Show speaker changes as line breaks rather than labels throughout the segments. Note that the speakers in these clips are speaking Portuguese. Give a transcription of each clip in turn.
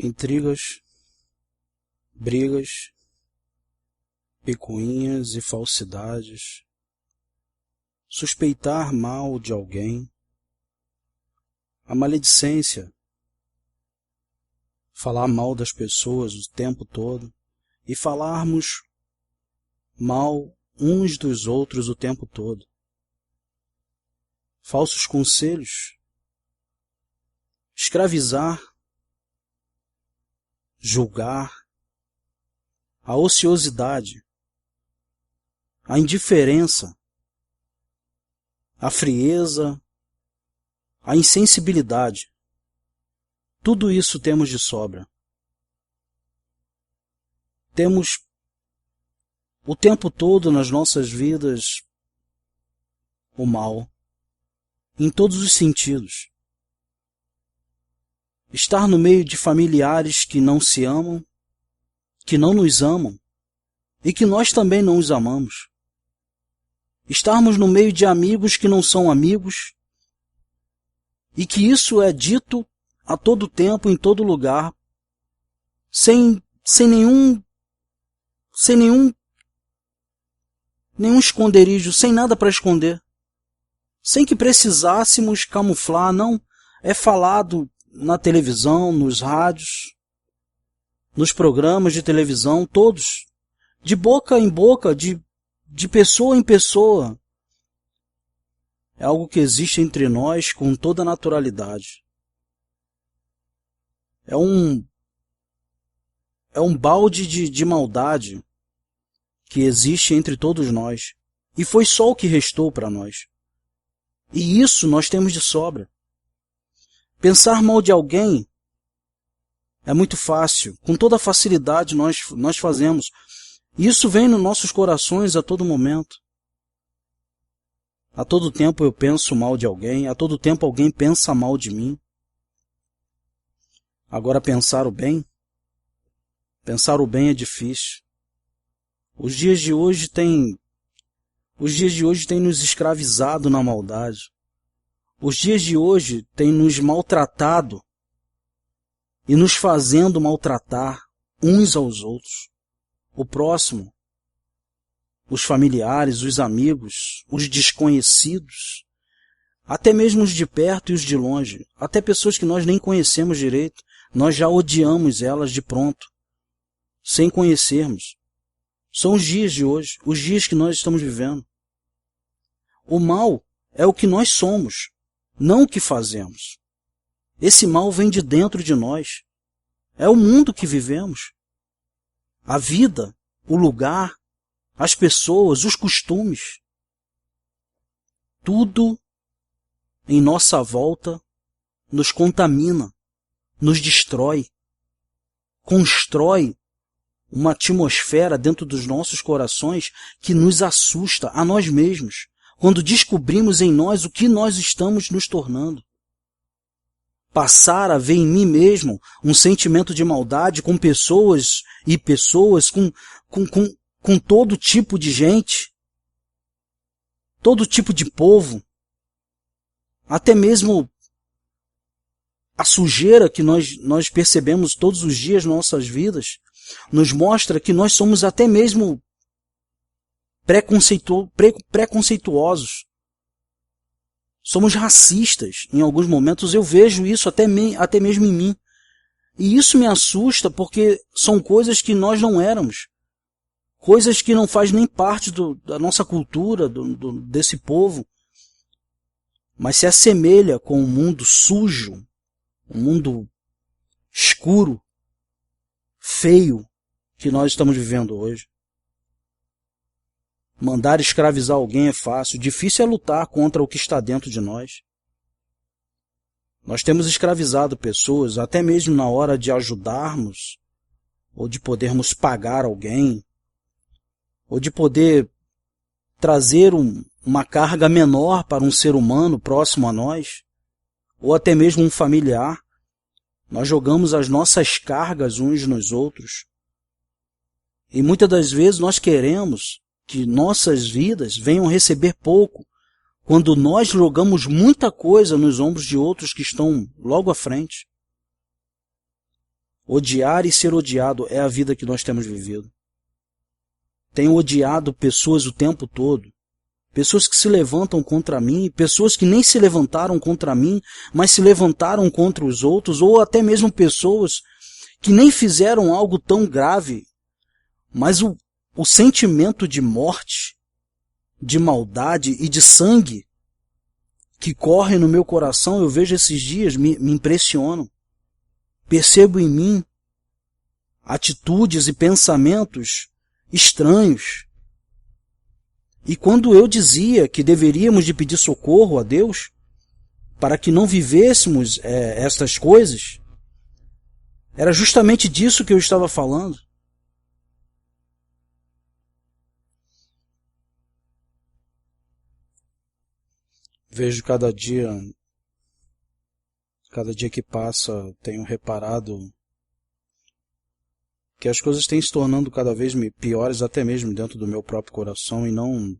Intrigas, brigas, picuinhas e falsidades, suspeitar mal de alguém, a maledicência, falar mal das pessoas o tempo todo e falarmos mal uns dos outros o tempo todo, falsos conselhos, escravizar, julgar, a ociosidade, a indiferença, a frieza, a insensibilidade. Tudo isso temos de sobra. Temos o tempo todo nas nossas vidas o mal, em todos os sentidos. Estar no meio de familiares que não se amam, que não nos amam e que nós também não os amamos. Estarmos no meio de amigos que não são amigos e que isso é dito a todo tempo, em todo lugar, sem nenhum esconderijo, sem nada para esconder, sem que precisássemos camuflar. Não, é falado na televisão, nos rádios, nos programas de televisão, todos, de boca em boca, de pessoa em pessoa. É algo que existe entre nós com toda naturalidade. É um balde de maldade que existe entre todos nós. E foi só o que restou para nós. E isso nós temos de sobra. Pensar mal de alguém é muito fácil. Com toda facilidade nós fazemos. Isso vem nos nossos corações a todo momento. A todo tempo eu penso mal de alguém. A todo tempo alguém pensa mal de mim. Agora pensar o bem é difícil. Os dias de hoje têm nos escravizado na maldade. Os dias de hoje têm nos maltratado e nos fazendo maltratar uns aos outros. O próximo, os familiares, os amigos, os desconhecidos, até mesmo os de perto e os de longe, até pessoas que nós nem conhecemos direito, nós já odiamos elas de pronto, sem conhecermos. São os dias de hoje, os dias que nós estamos vivendo. O mal é o que nós somos, não o que fazemos. Esse mal vem de dentro de nós. É o mundo que vivemos. A vida, o lugar, as pessoas, os costumes. Tudo em nossa volta nos contamina, nos destrói, constrói uma atmosfera dentro dos nossos corações que nos assusta a nós mesmos, quando descobrimos em nós o que nós estamos nos tornando. Passar a ver em mim mesmo um sentimento de maldade com pessoas, com todo tipo de gente, todo tipo de povo, até mesmo a sujeira que nós percebemos todos os dias nas nossas vidas, nos mostra que nós somos até mesmo preconceituosos. Somos racistas em alguns momentos. Eu vejo isso até mesmo em mim. E isso me assusta porque são coisas que nós não éramos. Coisas que não faz nem parte da nossa cultura, desse povo. Mas se assemelha com um mundo sujo, um mundo escuro, feio que nós estamos vivendo hoje. Mandar escravizar alguém é fácil, difícil é lutar contra o que está dentro de nós. Nós temos escravizado pessoas até mesmo na hora de ajudarmos, ou de podermos pagar alguém, ou de poder trazer uma carga menor para um ser humano próximo a nós, ou até mesmo um familiar. Nós jogamos as nossas cargas uns nos outros. E muitas das vezes nós queremos que nossas vidas venham receber pouco, quando nós jogamos muita coisa nos ombros de outros que estão logo à frente. Odiar e ser odiado é a vida que nós temos vivido. Tenho odiado pessoas o tempo todo. Pessoas que se levantam contra mim, pessoas que nem se levantaram contra mim, mas se levantaram contra os outros, ou até mesmo pessoas que nem fizeram algo tão grave, mas o sentimento de morte, de maldade e de sangue que corre no meu coração, eu vejo esses dias, me impressionam. Percebo em mim atitudes e pensamentos estranhos. E quando eu dizia que deveríamos de pedir socorro a Deus, para que não vivêssemos estas coisas, era justamente disso que eu estava falando. Vejo cada dia que passa, tenho reparado que as coisas têm se tornando cada vez piores, até mesmo dentro do meu próprio coração, e não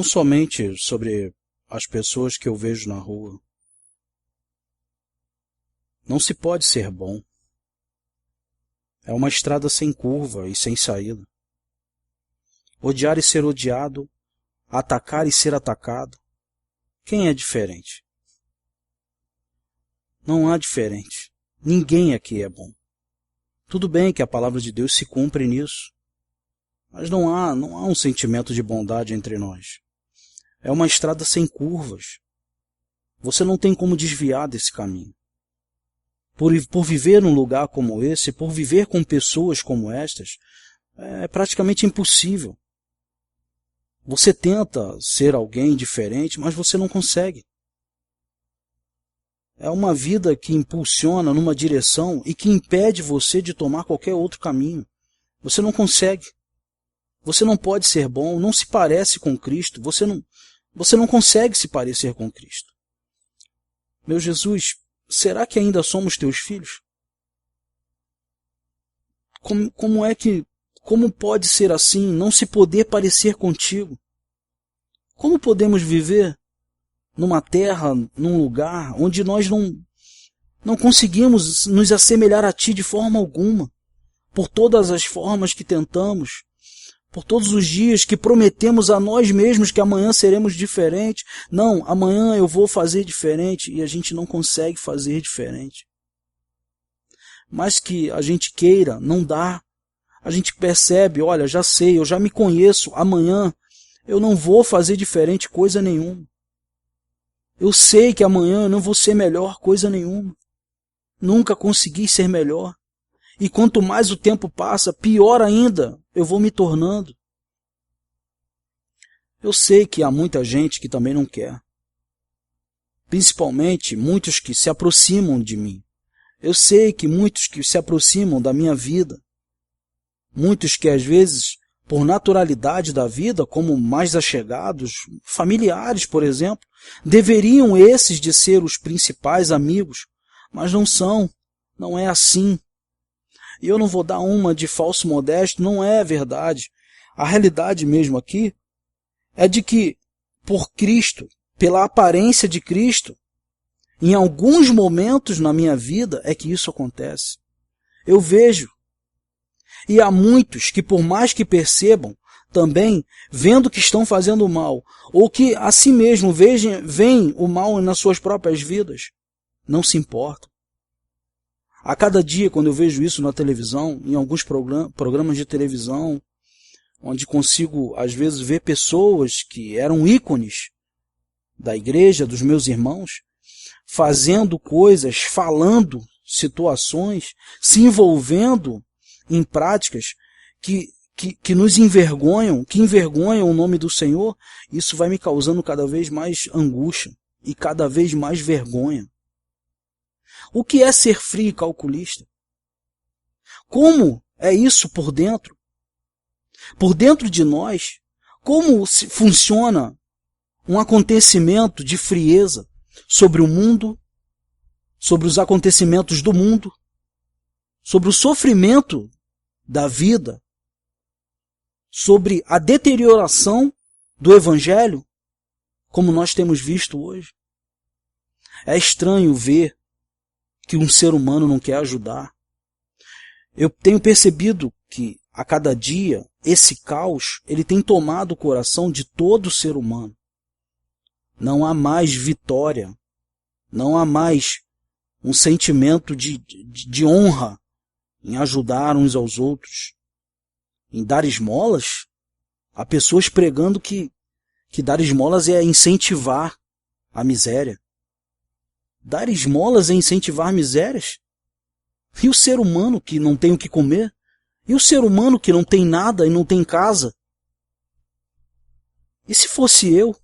somente sobre as pessoas que eu vejo na rua. Não se pode ser bom. É uma estrada sem curva e sem saída. Odiar e ser odiado, atacar e ser atacado. Quem é diferente? Não há diferente. Ninguém aqui é bom. Tudo bem que a palavra de Deus se cumpre nisso, mas não há um sentimento de bondade entre nós. É uma estrada sem curvas. Você não tem como desviar desse caminho. Por viver num lugar como esse, por viver com pessoas como estas, é praticamente impossível. Você tenta ser alguém diferente, mas você não consegue. É uma vida que impulsiona numa direção e que impede você de tomar qualquer outro caminho. Você não consegue. Você não pode ser bom, não se parece com Cristo, você não consegue se parecer com Cristo. Meu Jesus, será que ainda somos teus filhos? Como pode ser assim, não se poder parecer contigo? Como podemos viver numa terra, num lugar onde nós não conseguimos nos assemelhar a Ti de forma alguma, por todas as formas que tentamos, por todos os dias que prometemos a nós mesmos que amanhã seremos diferentes. Não, amanhã eu vou fazer diferente, e a gente não consegue fazer diferente. Mas que a gente queira, não dá. A gente percebe, olha, já sei, eu já me conheço, amanhã eu não vou fazer diferente coisa nenhuma. Eu sei que amanhã eu não vou ser melhor coisa nenhuma. Nunca consegui ser melhor. E quanto mais o tempo passa, pior ainda eu vou me tornando. Eu sei que há muita gente que também não quer. Principalmente muitos que se aproximam de mim. Eu sei que muitos que se aproximam da minha vida. Muitos que às vezes, por naturalidade da vida, como mais achegados, familiares, por exemplo, deveriam esses de ser os principais amigos, mas não são, não é assim. E eu não vou dar uma de falso modesto, não é verdade. A realidade mesmo aqui é de que, por Cristo, pela aparência de Cristo, em alguns momentos na minha vida é que isso acontece. Eu vejo. E há muitos que, por mais que percebam, também, vendo que estão fazendo mal, ou que a si mesmo veem o mal nas suas próprias vidas, não se importam. A cada dia, quando eu vejo isso na televisão, em alguns programas de televisão, onde consigo, às vezes, ver pessoas que eram ícones da igreja, dos meus irmãos, fazendo coisas, falando situações, se envolvendo em práticas que nos envergonham, que envergonham o nome do Senhor, isso vai me causando cada vez mais angústia e cada vez mais vergonha. O que é ser frio e calculista? Como é isso por dentro? Por dentro de nós, como funciona um acontecimento de frieza sobre o mundo, sobre os acontecimentos do mundo, sobre o sofrimento da vida, sobre a deterioração do Evangelho, como nós temos visto hoje? É estranho ver que um ser humano não quer ajudar. Eu tenho percebido que a cada dia esse caos ele tem tomado o coração de todo ser humano. Não há mais vitória, não há mais um sentimento de honra em ajudar uns aos outros, em dar esmolas. Há pessoas pregando que dar esmolas é incentivar a miséria. Dar esmolas é incentivar misérias? E o ser humano que não tem o que comer? E o ser humano que não tem nada e não tem casa? E se fosse eu?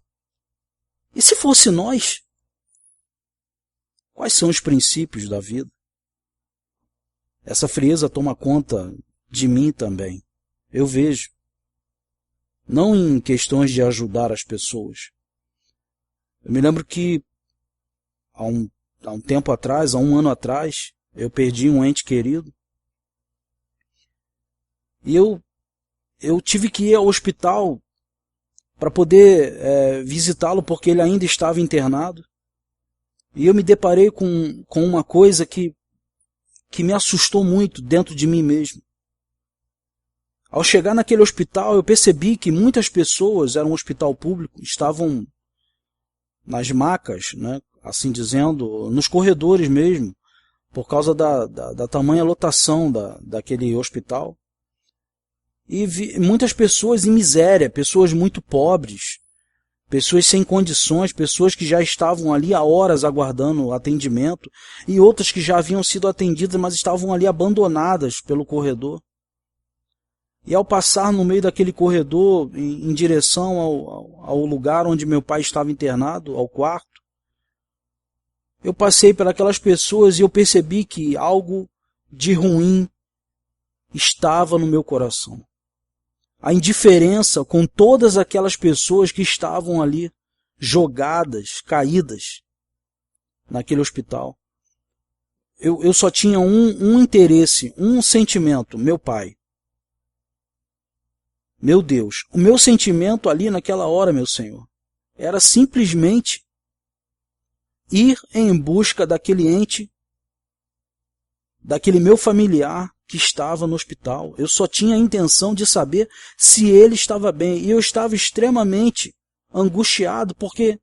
E se fosse nós? Quais são os princípios da vida? Essa frieza toma conta de mim também. Eu vejo. Não em questões de ajudar as pessoas. Eu me lembro que há um tempo atrás, há um ano atrás, eu perdi um ente querido. E eu tive que ir ao hospital para poder visitá-lo porque ele ainda estava internado. E eu me deparei com uma coisa que me assustou muito dentro de mim mesmo. Ao chegar naquele hospital, eu percebi que muitas pessoas, era um hospital público, estavam nas macas, né, assim dizendo, nos corredores mesmo, por causa da tamanha lotação daquele hospital. E vi muitas pessoas em miséria, pessoas muito pobres, pessoas sem condições, pessoas que já estavam ali há horas aguardando atendimento, e outras que já haviam sido atendidas, mas estavam ali abandonadas pelo corredor. E ao passar no meio daquele corredor, em direção ao lugar onde meu pai estava internado, ao quarto, eu passei pelas pessoas e eu percebi que algo de ruim estava no meu coração. A indiferença com todas aquelas pessoas que estavam ali, jogadas, caídas, naquele hospital. Eu só tinha um interesse, um sentimento, meu pai. Meu Deus, o meu sentimento ali naquela hora, meu Senhor, era simplesmente ir em busca daquele ente, daquele meu familiar que estava no hospital. Eu só tinha a intenção de saber se ele estava bem. E eu estava extremamente angustiado, porque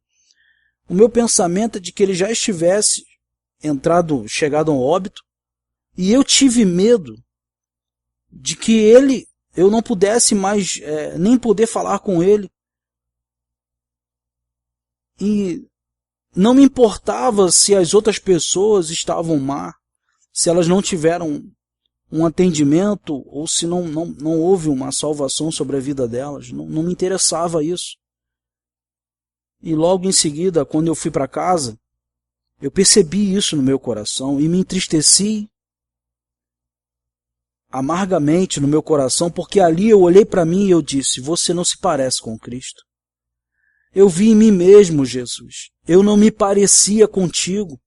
o meu pensamento é de que ele já estivesse chegado ao óbito, e eu tive medo de que eu não pudesse mais nem poder falar com ele. E não me importava se as outras pessoas estavam má, se elas não tiveram um atendimento ou se não houve uma salvação sobre a vida delas. Não me interessava isso. E logo em seguida, quando eu fui para casa, eu percebi isso no meu coração e me entristeci amargamente no meu coração, porque ali eu olhei para mim e eu disse: você não se parece com Cristo. Eu vi em mim mesmo, Jesus. Eu não me parecia contigo.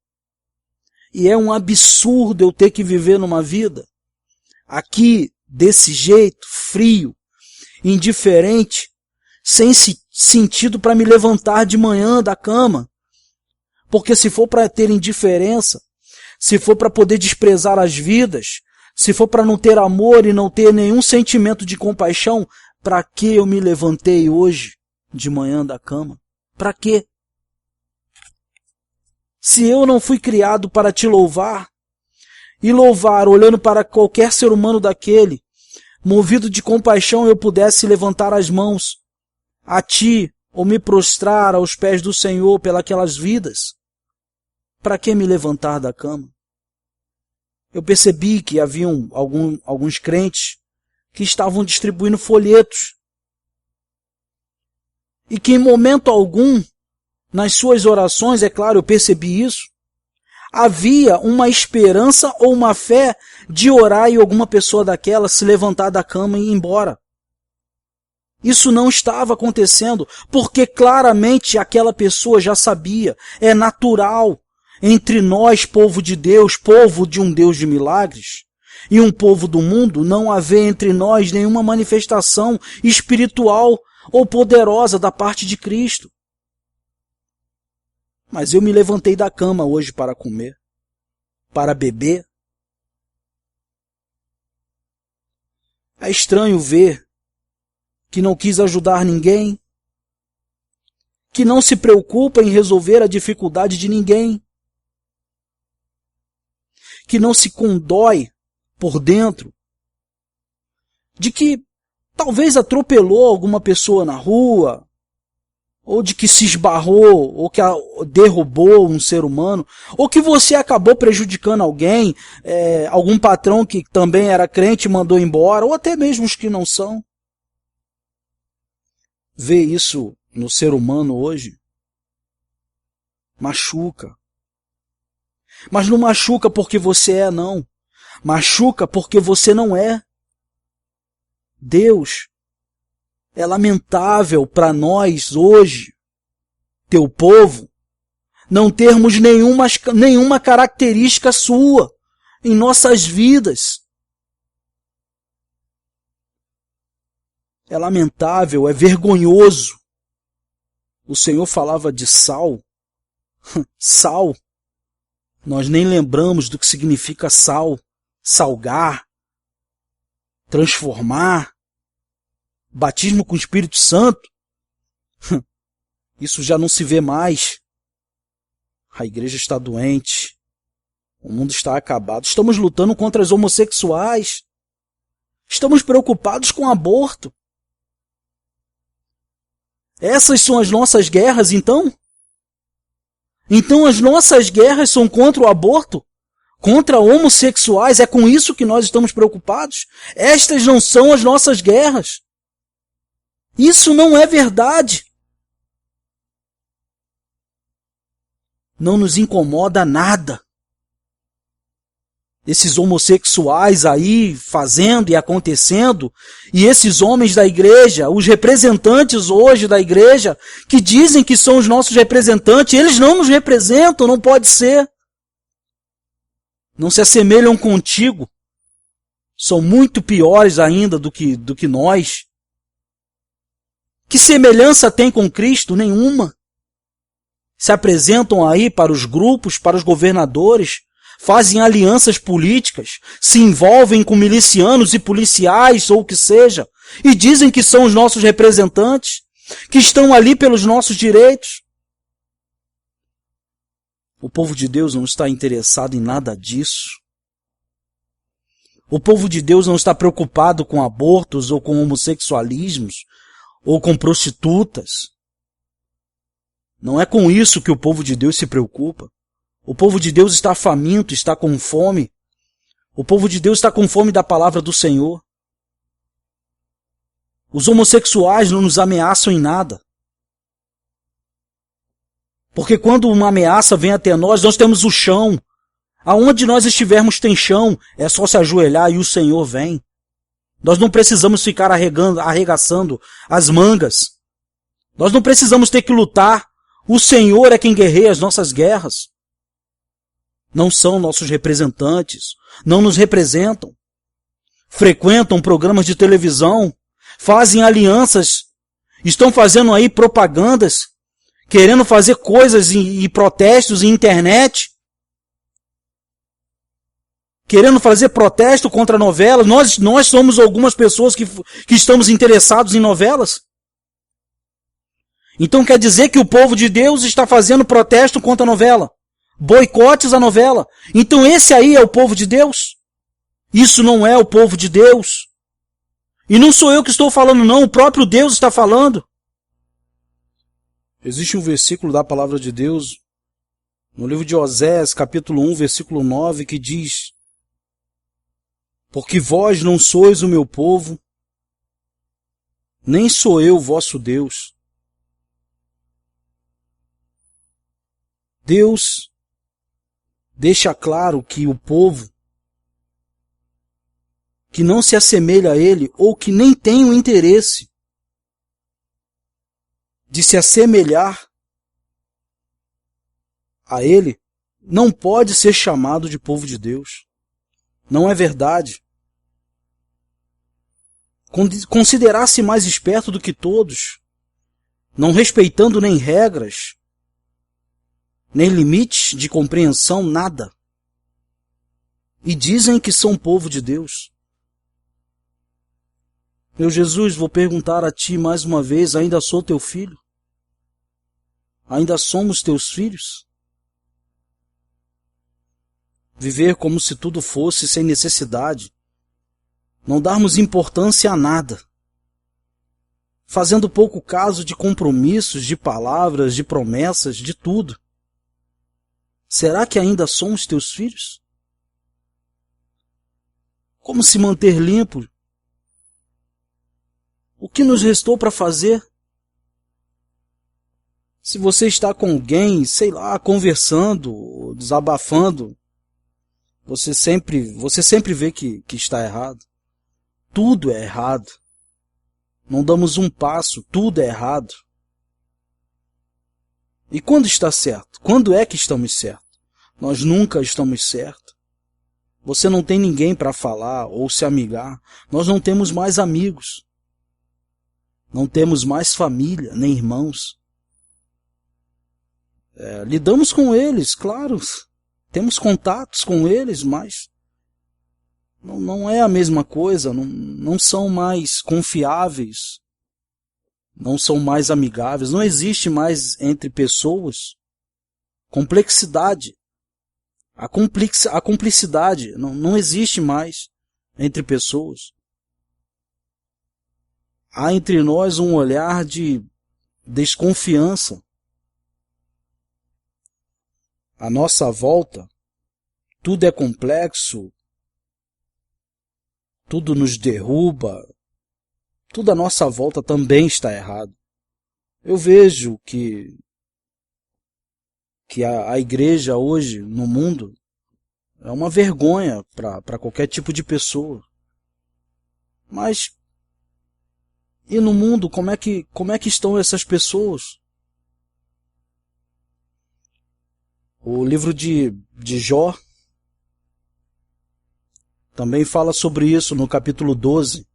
E é um absurdo eu ter que viver numa vida aqui, desse jeito, frio, indiferente, sem sentido para me levantar de manhã da cama. Porque se for para ter indiferença, se for para poder desprezar as vidas, se for para não ter amor e não ter nenhum sentimento de compaixão, para que eu me levantei hoje de manhã da cama? Para quê? Se eu não fui criado para te louvar, e louvar olhando para qualquer ser humano daquele, movido de compaixão eu pudesse levantar as mãos a ti, ou me prostrar aos pés do Senhor pelas vidas, para que me levantar da cama? Eu percebi que haviam alguns crentes que estavam distribuindo folhetos e que em momento algum, nas suas orações, é claro, eu percebi isso, havia uma esperança ou uma fé de orar e alguma pessoa daquela se levantar da cama e ir embora. Isso não estava acontecendo, porque claramente aquela pessoa já sabia, é natural entre nós, povo de Deus, povo de um Deus de milagres, e um povo do mundo, não haver entre nós nenhuma manifestação espiritual ou poderosa da parte de Cristo. Mas eu me levantei da cama hoje para comer. para beber. É estranho ver que não quis ajudar ninguém, que não se preocupa em resolver a dificuldade de ninguém, que não se condói por dentro de que talvez atropelou alguma pessoa na rua, ou de que se esbarrou, ou que derrubou um ser humano, ou que você acabou prejudicando alguém, algum patrão que também era crente mandou embora, ou até mesmo os que não são. Ver isso no ser humano hoje machuca. Mas não machuca porque você é, não. Machuca porque você não é. Deus, é lamentável para nós hoje, teu povo, não termos nenhuma característica sua em nossas vidas. É lamentável, é vergonhoso. O Senhor falava de sal. Sal. Nós nem lembramos do que significa sal. Salgar. Transformar. Batismo com o Espírito Santo. Isso já não se vê mais. A igreja está doente. O mundo está acabado. Estamos lutando contra os homossexuais. Estamos preocupados com o aborto. Essas são as nossas guerras, então? Então as nossas guerras são contra o aborto? Contra homossexuais? É com isso que nós estamos preocupados? Estas não são as nossas guerras. Isso não é verdade. Não nos incomoda nada. Esses homossexuais aí fazendo e acontecendo, e esses homens da igreja, os representantes hoje da igreja, que dizem que são os nossos representantes, eles não nos representam, não pode ser. Não se assemelham contigo. São muito piores ainda do que nós. Que semelhança tem com Cristo? Nenhuma. Se apresentam aí para os grupos, para os governadores, fazem alianças políticas, se envolvem com milicianos e policiais ou o que seja, e dizem que são os nossos representantes, que estão ali pelos nossos direitos. O povo de Deus não está interessado em nada disso. O povo de Deus não está preocupado com abortos ou com homossexualismos ou com prostitutas. Não é com isso que o povo de Deus se preocupa. O povo de Deus está faminto, está com fome. O povo de Deus está com fome da palavra do Senhor. Os homossexuais não nos ameaçam em nada. Porque quando uma ameaça vem até nós, nós temos o chão. Aonde nós estivermos tem chão, é só se ajoelhar e o Senhor vem. Nós não precisamos ficar arregaçando as mangas. Nós não precisamos ter que lutar. O Senhor é quem guerreia as nossas guerras. Não são nossos representantes, não nos representam. Frequentam programas de televisão, fazem alianças, estão fazendo aí propagandas, querendo fazer coisas e protestos em internet, querendo fazer protesto contra novelas. Nós somos algumas pessoas que estamos interessados em novelas. Então quer dizer que o povo de Deus está fazendo protesto contra a novela. Boicotes à novela. Então esse aí é o povo de Deus? Isso não é o povo de Deus. E não sou eu que estou falando, não. O próprio Deus está falando. Existe um versículo da palavra de Deus no livro de Oséias, capítulo 1, versículo 9, que diz: porque vós não sois o meu povo, nem sou eu vosso Deus. Deus deixa claro que o povo que não se assemelha a ele, ou que nem tem o interesse de se assemelhar a ele, não pode ser chamado de povo de Deus. Não é verdade. Considerar-se mais esperto do que todos, não respeitando nem regras, nem limites de compreensão, nada. e dizem que são povo de Deus. Meu Jesus, vou perguntar a ti mais uma vez, ainda sou teu filho? Ainda somos teus filhos? Viver como se tudo fosse sem necessidade, não darmos importância a nada, fazendo pouco caso de compromissos, de palavras, de promessas, de tudo. Será que ainda somos teus filhos? Como se manter limpo? O que nos restou para fazer? Se você está com alguém, sei lá, conversando, desabafando, você sempre vê que está errado. Tudo é errado. Não damos um passo, tudo é errado. E quando está certo? Quando é que estamos certos? Nós nunca estamos certos. Você não tem ninguém para falar ou se amigar. Nós não temos mais amigos. Não temos mais família, nem irmãos. Lidamos com eles, claro. Temos contatos com eles, mas não é a mesma coisa. Não são mais confiáveis. Não são mais amigáveis. Não existe mais entre pessoas complexidade. A cumplicidade não existe mais entre pessoas. Há entre nós um olhar de desconfiança. À nossa volta, tudo é complexo, tudo nos derruba, tudo à nossa volta também está errado. Eu vejo que a igreja hoje no mundo é uma vergonha para qualquer tipo de pessoa. Mas e no mundo, como é que estão essas pessoas? O livro de Jó também fala sobre isso no capítulo 12,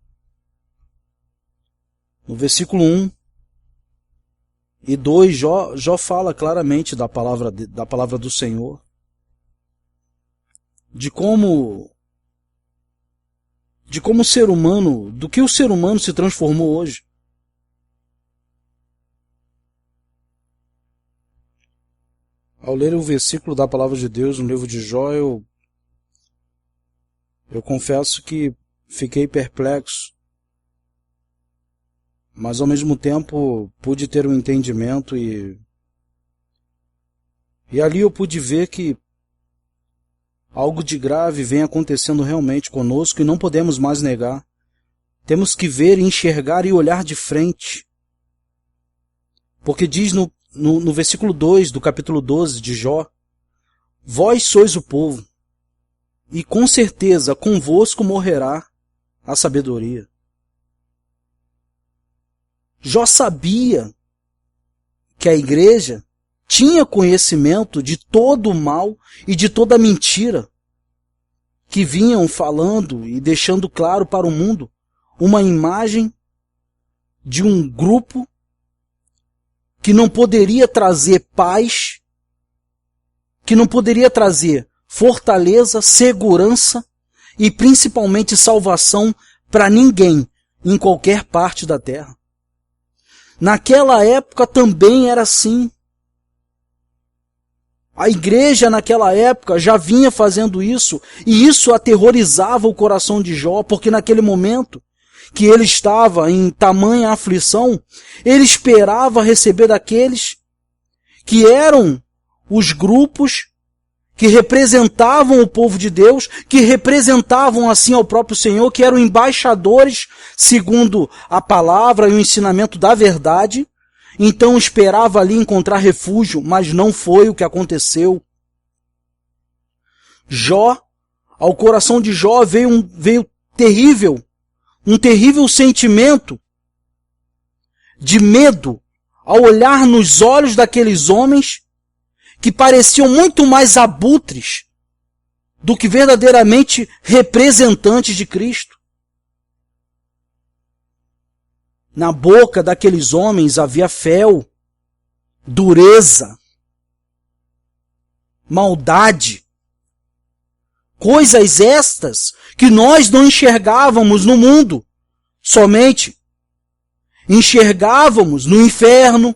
no versículo 1 e 2, Jó fala claramente da palavra do Senhor, de como o ser humano, do que o ser humano se transformou hoje. Ao ler o versículo da palavra de Deus no livro de Jó, eu confesso que fiquei perplexo, mas ao mesmo tempo pude ter um entendimento e ali eu pude ver que algo de grave vem acontecendo realmente conosco e não podemos mais negar. Temos que ver, enxergar e olhar de frente. Porque diz no versículo 2 do capítulo 12 de Jó: vós sois o povo, e com certeza convosco morrerá a sabedoria. Jó sabia que a igreja tinha conhecimento de todo o mal e de toda a mentira que vinham falando e deixando claro para o mundo uma imagem de um grupo que não poderia trazer paz, que não poderia trazer fortaleza, segurança e principalmente salvação para ninguém em qualquer parte da terra. Naquela época também era assim. A igreja naquela época já vinha fazendo isso, e isso aterrorizava o coração de Jó, porque naquele momento que ele estava em tamanha aflição, ele esperava receber daqueles que eram os grupos que representavam o povo de Deus, que representavam assim ao próprio Senhor, que eram embaixadores segundo a palavra e o ensinamento da verdade. Então esperava ali encontrar refúgio, mas não foi o que aconteceu. Jó, ao coração de Jó veio um terrível sentimento de medo ao olhar nos olhos daqueles homens que pareciam muito mais abutres do que verdadeiramente representantes de Cristo. Na boca daqueles homens havia fel, dureza, maldade, coisas estas que nós não enxergávamos no mundo somente. Enxergávamos no inferno,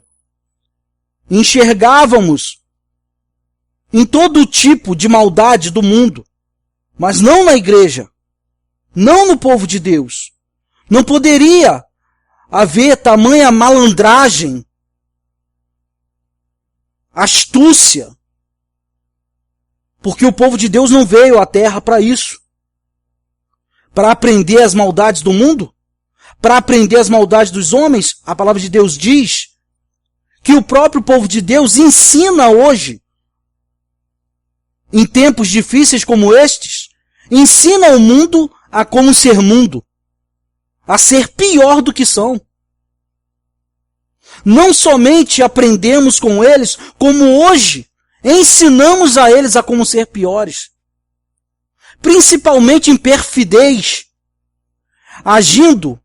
enxergávamos em todo tipo de maldade do mundo, mas não na igreja, não no povo de Deus. Não poderia haver tamanha malandragem, astúcia, porque o povo de Deus não veio à terra para isso. Para aprender as maldades do mundo, para aprender as maldades dos homens. A palavra de Deus diz que o próprio povo de Deus ensina hoje, em tempos difíceis como estes, ensina o mundo a como ser mundo, a ser pior do que são. Não somente aprendemos com eles, como hoje ensinamos a eles a como ser piores. Principalmente em perfidez, agindo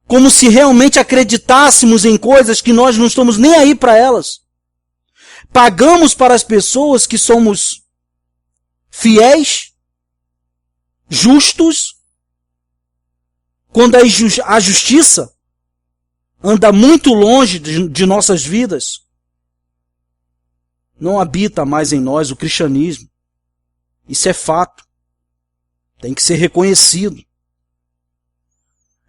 como se realmente acreditássemos em coisas que nós não estamos nem aí para elas. Pagamos para as pessoas que somos fiéis, justos, quando a justiça anda muito longe de nossas vidas. Não habita mais em nós o cristianismo. Isso é fato. Tem que ser reconhecido.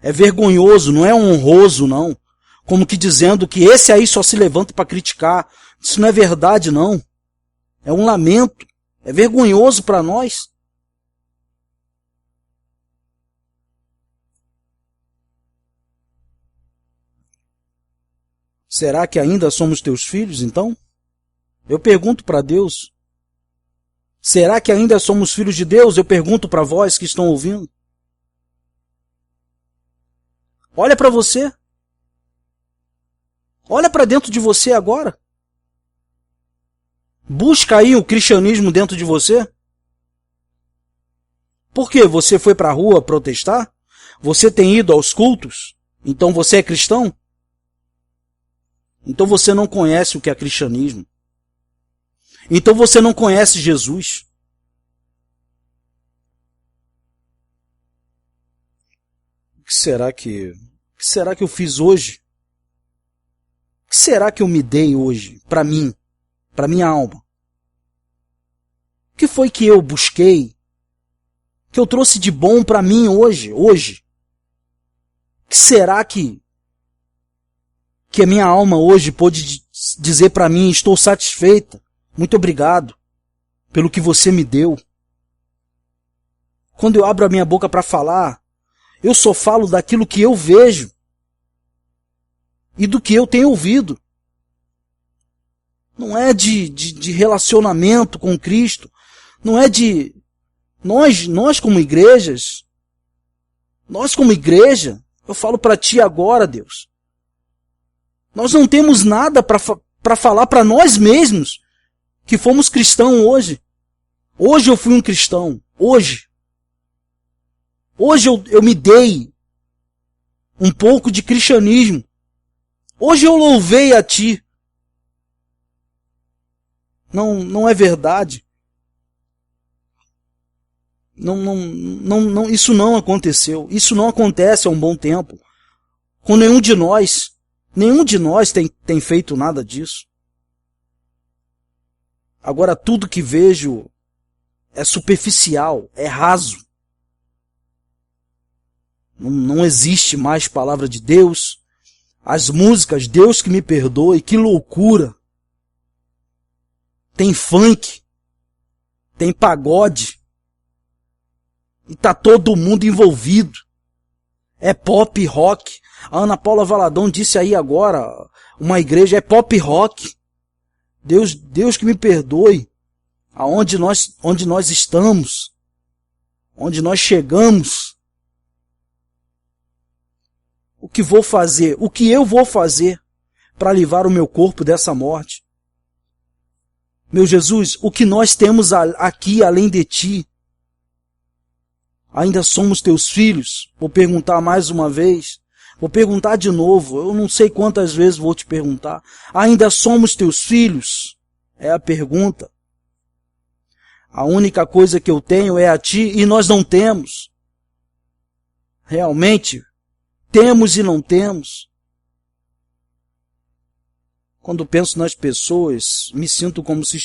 É vergonhoso, não é honroso, não. Como que dizendo que esse aí só se levanta para criticar. Isso não é verdade, não. É um lamento. É vergonhoso para nós. Será que ainda somos teus filhos, então? Eu pergunto para Deus. Será que ainda somos filhos de Deus? Eu pergunto para vós que estão ouvindo. Olha para você. Olha para dentro de você agora. Busca aí o cristianismo dentro de você. Por quê? Você foi para a rua protestar? Você tem ido aos cultos? Então você é cristão? Então você não conhece o que é cristianismo. Então você não conhece Jesus. O que será que eu fiz hoje? O que será que eu me dei hoje para mim, para minha alma? O que foi que eu busquei, que eu trouxe de bom para mim hoje? O que será que a minha alma hoje pôde dizer para mim: estou satisfeita, muito obrigado pelo que você me deu? Quando eu abro a minha boca para falar, eu só falo daquilo que eu vejo e do que eu tenho ouvido. Não é de relacionamento com Cristo, não é de... Nós como igrejas, nós como igreja, eu falo para ti agora, Deus, nós não temos nada para falar para nós mesmos que fomos cristãos hoje. Hoje eu fui um cristão, hoje. Hoje eu me dei um pouco de cristianismo. Hoje eu louvei a ti. Não é verdade. Isso não aconteceu. Isso não acontece há um bom tempo. Com nenhum de nós. Nenhum de nós tem feito nada disso. Agora tudo que vejo é superficial, é raso. Não existe mais palavra de Deus. As músicas, Deus que me perdoe, que loucura. Tem funk, tem pagode. E tá todo mundo envolvido. É pop rock. A Ana Paula Valadão disse aí agora, uma igreja é pop rock. Deus que me perdoe. Onde nós estamos, onde nós chegamos. O que vou fazer? O que eu vou fazer para livrar o meu corpo dessa morte? Meu Jesus, o que nós temos aqui além de ti? Ainda somos teus filhos? Vou perguntar mais uma vez. Vou perguntar de novo. Eu não sei quantas vezes vou te perguntar. Ainda somos teus filhos? É a pergunta. A única coisa que eu tenho é a ti e nós não temos. Realmente, temos e não temos. Quando penso nas pessoas, me sinto como se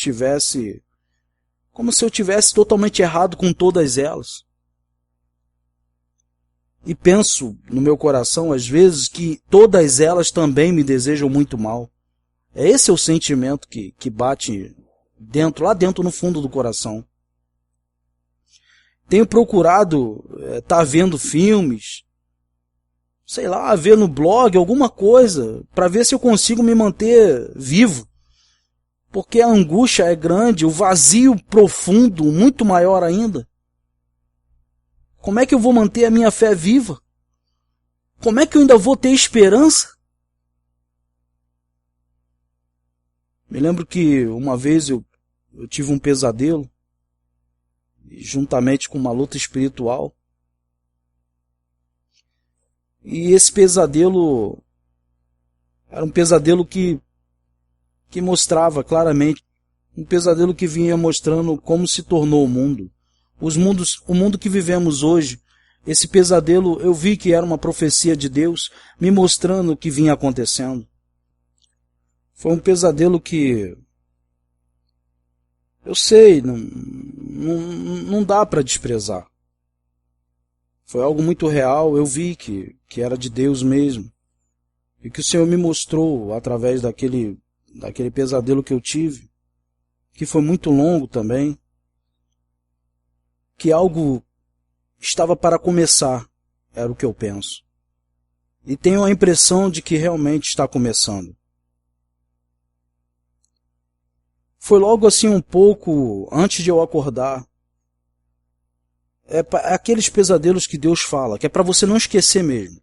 eu tivesse totalmente errado com todas elas. E penso no meu coração, às vezes, que todas elas também me desejam muito mal. Esse é o sentimento que bate lá dentro no fundo do coração. Tenho procurado estar vendo filmes, sei lá, ver no blog alguma coisa, para ver se eu consigo me manter vivo. Porque a angústia é grande, o vazio profundo, muito maior ainda. Como é que eu vou manter a minha fé viva? Como é que eu ainda vou ter esperança? Me lembro que uma vez eu tive um pesadelo, juntamente com uma luta espiritual. E esse pesadelo era um pesadelo que mostrava claramente, um pesadelo que vinha mostrando como se tornou o mundo. O mundo que vivemos hoje, esse pesadelo eu vi que era uma profecia de Deus me mostrando o que vinha acontecendo. Foi um pesadelo que eu sei, não dá para desprezar. Foi algo muito real, eu vi que era de Deus mesmo. E que o Senhor me mostrou através daquele pesadelo que eu tive, que foi muito longo também, que algo estava para começar, era o que eu penso. E tenho a impressão de que realmente está começando. Foi logo assim um pouco antes de eu acordar. É aqueles pesadelos que Deus fala, que é para você não esquecer mesmo.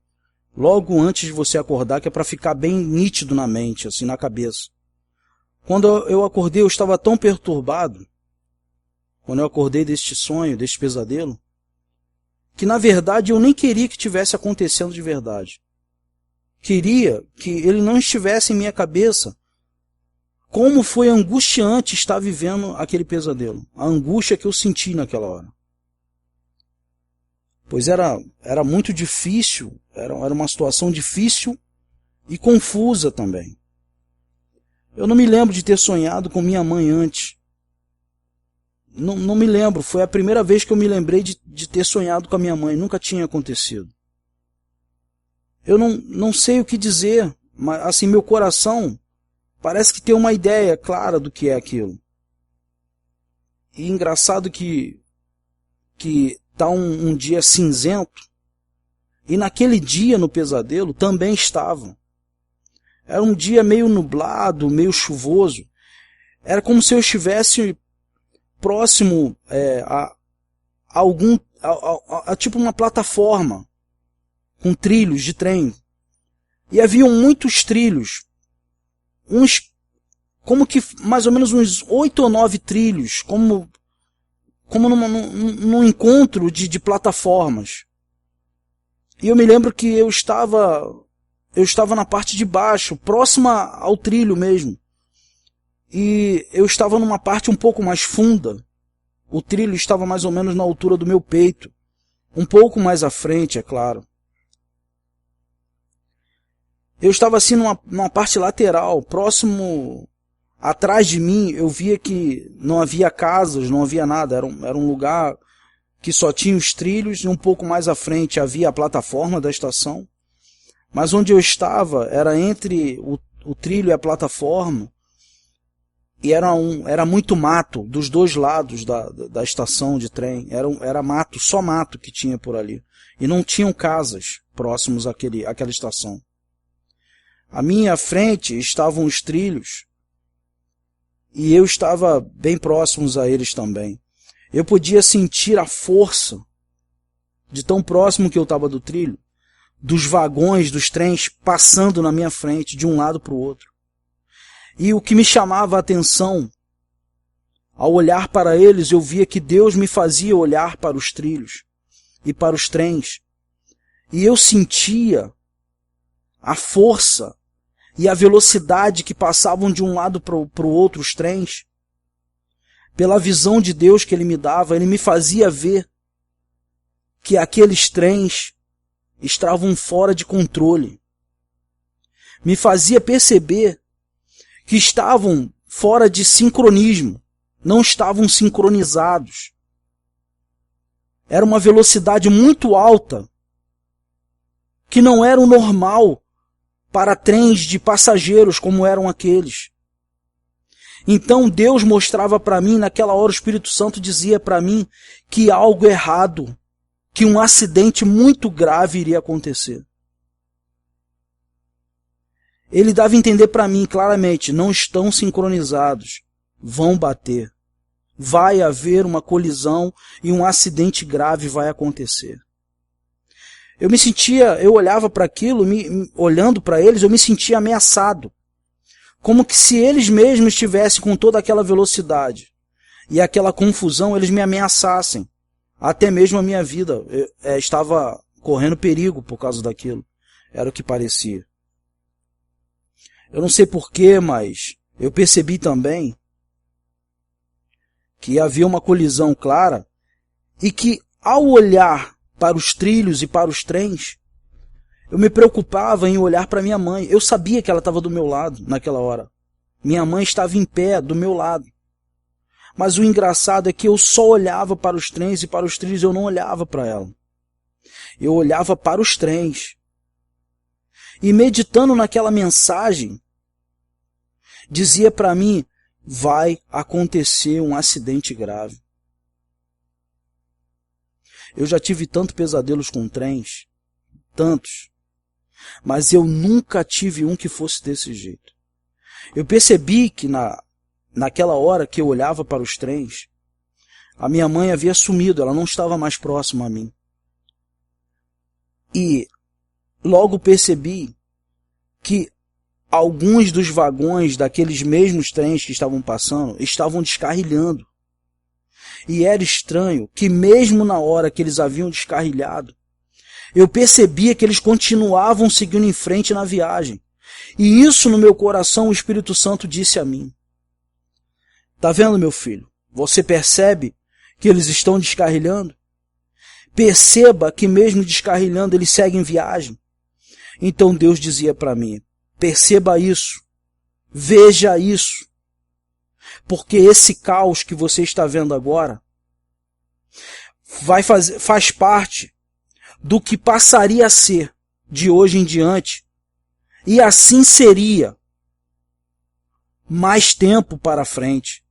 Logo antes de você acordar, que é para ficar bem nítido na mente, assim, na cabeça. Quando eu acordei, eu estava tão perturbado, quando eu acordei deste sonho, deste pesadelo, que na verdade eu nem queria que tivesse acontecendo de verdade. Queria que ele não estivesse em minha cabeça. Como foi angustiante estar vivendo aquele pesadelo. A angústia que eu senti naquela hora. Pois era muito difícil, era uma situação difícil e confusa também. Eu não me lembro de ter sonhado com minha mãe antes. Não me lembro, foi a primeira vez que eu me lembrei de ter sonhado com a minha mãe, nunca tinha acontecido. Eu não sei o que dizer, mas assim, meu coração parece que tem uma ideia clara do que é aquilo. E engraçado que está um dia cinzento, e naquele dia no pesadelo também estava. Era um dia meio nublado, meio chuvoso. Era como se eu estivesse próximo a tipo uma plataforma com trilhos de trem. E haviam muitos trilhos. Como que mais ou menos uns 8 ou 9 trilhos, como num encontro de plataformas. E eu me lembro que eu estava na parte de baixo, próxima ao trilho mesmo. E eu estava numa parte um pouco mais funda. O trilho estava mais ou menos na altura do meu peito. Um pouco mais à frente, é claro. Eu estava assim numa parte lateral, próximo. Atrás de mim eu via que não havia casas, não havia nada. Era um lugar que só tinha os trilhos e um pouco mais à frente havia a plataforma da estação. Mas onde eu estava era entre o trilho e a plataforma. E era muito mato dos dois lados da estação de trem. Era mato, só mato que tinha por ali. E não tinham casas próximos àquela estação. À minha frente estavam os trilhos. E eu estava bem próximos a eles também. Eu podia sentir a força de tão próximo que eu estava do trilho, dos vagões, dos trens passando na minha frente de um lado para o outro. E o que me chamava a atenção, ao olhar para eles, eu via que Deus me fazia olhar para os trilhos e para os trens. E eu sentia a força e a velocidade que passavam de um lado para o outro os trens. pela visão de Deus que ele me dava, ele me fazia ver que aqueles trens estavam fora de controle. Me fazia perceber que estavam fora de sincronismo, não estavam sincronizados. Era uma velocidade muito alta, que não era o normal para trens de passageiros como eram aqueles. Então Deus mostrava para mim, naquela hora o Espírito Santo dizia para mim que algo errado, que um acidente muito grave iria acontecer. Ele dava a entender para mim claramente, não estão sincronizados, vão bater. Vai haver uma colisão e um acidente grave vai acontecer. Eu olhava para aquilo, olhando para eles, eu me sentia ameaçado. Como que se eles mesmos estivessem com toda aquela velocidade e aquela confusão, eles me ameaçassem. Até mesmo a minha vida estava correndo perigo por causa daquilo. Era o que parecia. Eu não sei porquê, mas eu percebi também que havia uma colisão clara e que, ao olhar para os trilhos e para os trens, eu me preocupava em olhar para minha mãe. Eu sabia que ela estava do meu lado naquela hora. Minha mãe estava em pé do meu lado. Mas o engraçado é que eu só olhava para os trens e para os trilhos, eu não olhava para ela. Eu olhava para os trens. E meditando naquela mensagem, dizia para mim, vai acontecer um acidente grave. Eu já tive tantos pesadelos com trens, tantos, mas eu nunca tive um que fosse desse jeito. Eu percebi que naquela hora que eu olhava para os trens, a minha mãe havia sumido, ela não estava mais próxima a mim. E logo percebi que alguns dos vagões daqueles mesmos trens que estavam passando estavam descarrilhando. E era estranho que mesmo na hora que eles haviam descarrilhado, eu percebia que eles continuavam seguindo em frente na viagem. E isso no meu coração o Espírito Santo disse a mim. Tá vendo, meu filho? Você percebe que eles estão descarrilhando? Perceba que mesmo descarrilhando eles seguem viagem. Então Deus dizia para mim, perceba isso, veja isso, porque esse caos que você está vendo agora faz parte do que passaria a ser de hoje em diante, e assim seria mais tempo para frente.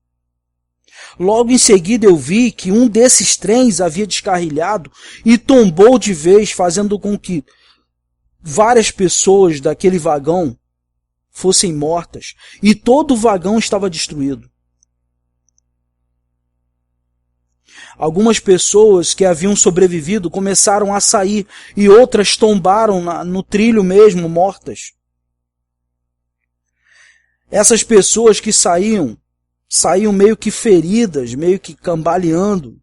Logo em seguida eu vi que um desses trens havia descarrilhado e tombou de vez, fazendo com que várias pessoas daquele vagão fossem mortas e todo o vagão estava destruído. Algumas pessoas que haviam sobrevivido começaram a sair e outras tombaram no trilho mesmo, mortas. Essas pessoas que saíam meio que feridas, meio que cambaleando.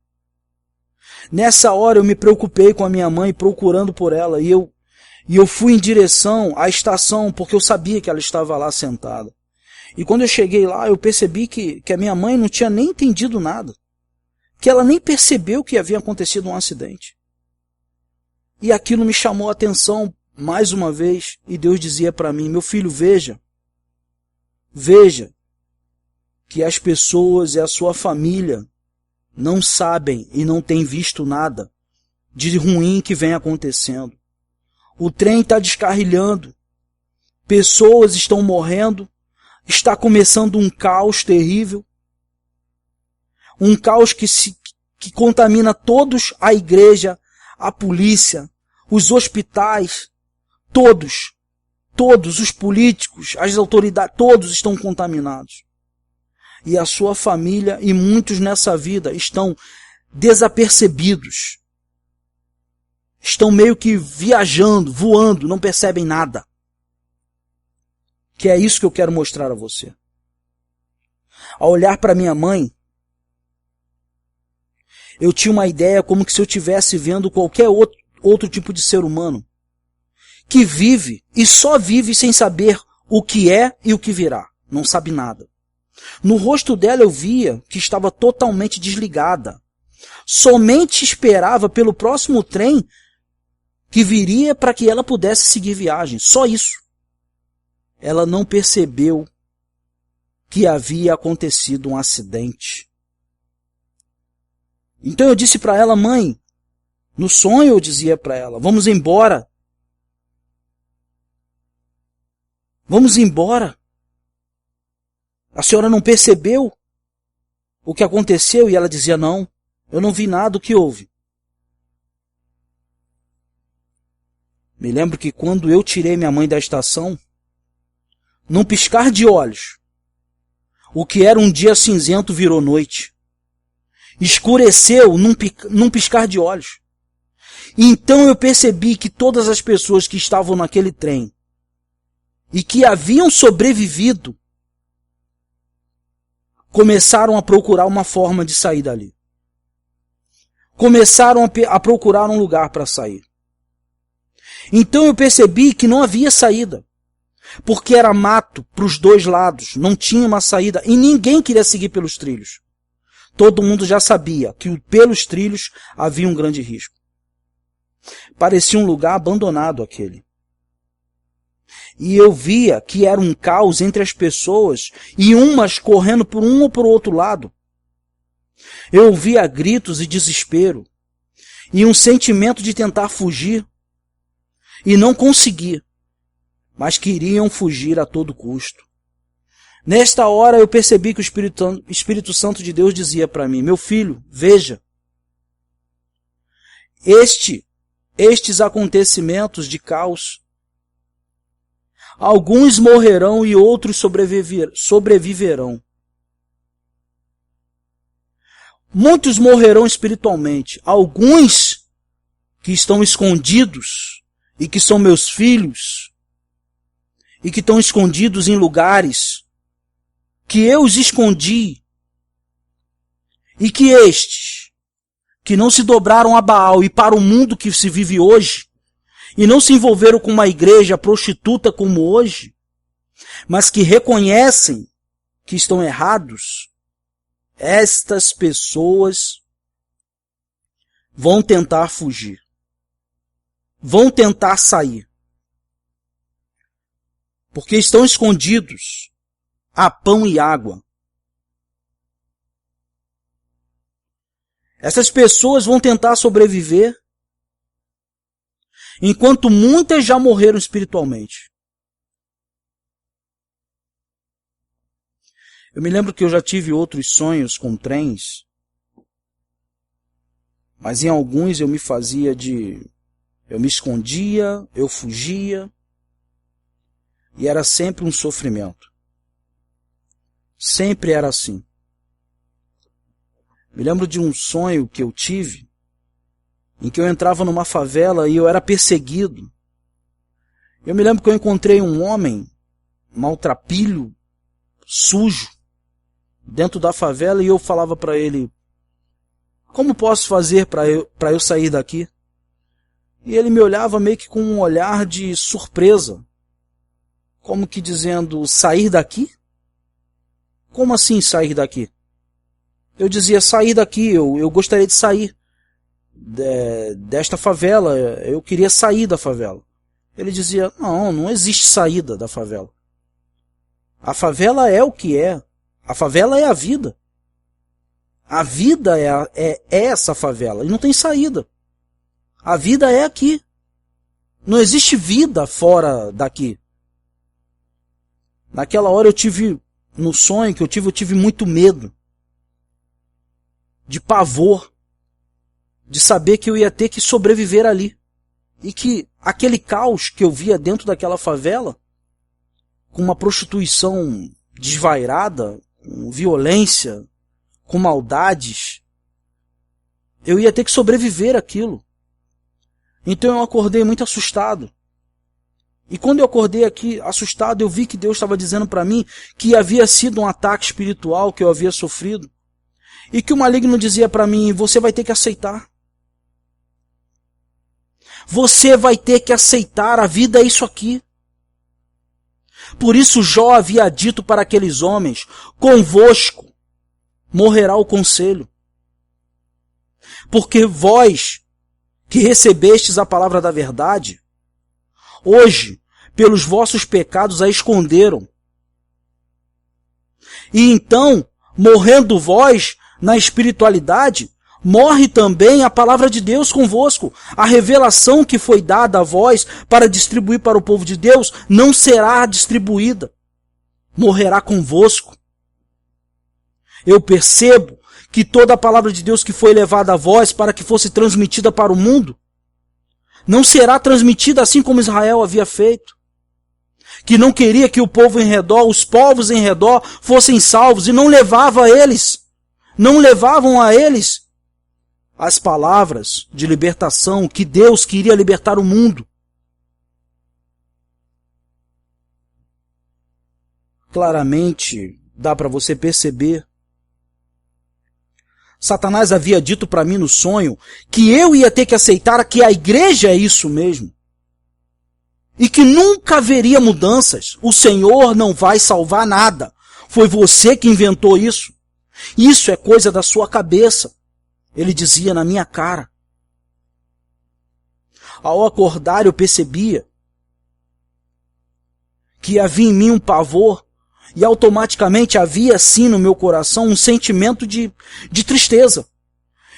Nessa hora eu me preocupei com a minha mãe, procurando por ela, e eu fui em direção à estação, porque eu sabia que ela estava lá sentada. E quando eu cheguei lá, eu percebi que a minha mãe não tinha nem entendido nada. Que ela nem percebeu que havia acontecido um acidente. E aquilo me chamou a atenção mais uma vez, e Deus dizia para mim, meu filho, veja que as pessoas e a sua família não sabem e não têm visto nada de ruim que vem acontecendo. O trem está descarrilhando, pessoas estão morrendo, está começando um caos terrível, um caos que contamina todos, a igreja, a polícia, os hospitais, todos os políticos, as autoridades, todos estão contaminados. E a sua família e muitos nessa vida estão desapercebidos. Estão meio que viajando, voando, não percebem nada. Que é isso que eu quero mostrar a você. Ao olhar para minha mãe, eu tinha uma ideia como que se eu estivesse vendo qualquer outro tipo de ser humano que vive e só vive sem saber o que é e o que virá. Não sabe nada. No rosto dela eu via que estava totalmente desligada. Somente esperava pelo próximo trem que viria para que ela pudesse seguir viagem. Só isso. Ela não percebeu que havia acontecido um acidente. Então eu disse para ela: mãe, no sonho eu dizia para ela: vamos embora. Vamos embora. A senhora não percebeu o que aconteceu? E ela dizia: não, eu não vi nada. O que houve? Me lembro que quando eu tirei minha mãe da estação, num piscar de olhos, o que era um dia cinzento virou noite. Escureceu num piscar de olhos. Então eu percebi que todas as pessoas que estavam naquele trem e que haviam sobrevivido começaram a procurar uma forma de sair dali. Começaram a procurar um lugar para sair. Então eu percebi que não havia saída, porque era mato para os dois lados, não tinha uma saída e ninguém queria seguir pelos trilhos. Todo mundo já sabia que pelos trilhos havia um grande risco. Parecia um lugar abandonado aquele. E eu via que era um caos entre as pessoas e umas correndo por um ou por outro lado. Eu ouvia gritos e desespero e um sentimento de tentar fugir e não conseguir, mas queriam fugir a todo custo. Nesta hora eu percebi que o Espírito Santo de Deus dizia para mim: meu filho, veja, estes acontecimentos de caos, alguns morrerão e outros sobreviverão. Muitos morrerão espiritualmente, alguns que estão escondidos e que são meus filhos e que estão escondidos em lugares que eu os escondi, e que estes, que não se dobraram a Baal e para o mundo que se vive hoje, e não se envolveram com uma igreja prostituta como hoje, mas que reconhecem que estão errados, estas pessoas vão tentar fugir, vão tentar sair, porque estão escondidos a pão e água. Essas pessoas vão tentar sobreviver, enquanto muitas já morreram espiritualmente. Eu me lembro que eu já tive outros sonhos com trens, mas em alguns eu me escondia, eu fugia, e era sempre um sofrimento. Sempre era assim. Me lembro de um sonho que eu tive, em que eu entrava numa favela e eu era perseguido. Eu me lembro que eu encontrei um homem maltrapilho, sujo, dentro da favela, e eu falava para ele: como posso fazer para eu sair daqui? E ele me olhava meio que com um olhar de surpresa, como que dizendo: sair daqui? Como assim sair daqui? Eu dizia: sair daqui, eu gostaria de sair desta favela, eu queria sair da favela. Ele dizia: não existe saída da favela. A favela é o que é. A favela é a vida. A vida é essa favela, e não tem saída. A vida é aqui. Não existe vida fora daqui. Naquela hora no sonho que eu tive muito medo, de pavor, de saber que eu ia ter que sobreviver ali. E que aquele caos que eu via dentro daquela favela, com uma prostituição desvairada, com violência, com maldades, eu ia ter que sobreviver àquilo. Então eu acordei muito assustado. E quando eu acordei aqui assustado, eu vi que Deus estava dizendo para mim que havia sido um ataque espiritual que eu havia sofrido. E que o maligno dizia para mim: você vai ter que aceitar. Você vai ter que aceitar, a vida é isso aqui. Por isso Jó havia dito para aqueles homens: convosco morrerá o conselho. Porque vós, que recebestes a palavra da verdade, hoje, pelos vossos pecados a esconderam. E então, morrendo vós na espiritualidade, morre também a palavra de Deus convosco. A revelação que foi dada a vós para distribuir para o povo de Deus não será distribuída. Morrerá convosco. Eu percebo que toda a palavra de Deus que foi levada a vós para que fosse transmitida para o mundo, não será transmitida assim como Israel havia feito. Que não queria que o povo em redor, os povos em redor, fossem salvos e não levavam a eles as palavras de libertação, que Deus queria libertar o mundo. Claramente dá para você perceber. Satanás havia dito para mim no sonho que eu ia ter que aceitar que a igreja é isso mesmo. E que nunca haveria mudanças. O Senhor não vai salvar nada. Foi você que inventou isso. Isso é coisa da sua cabeça. Ele dizia na minha cara. Ao acordar eu percebia que havia em mim um pavor e automaticamente havia sim no meu coração um sentimento de tristeza.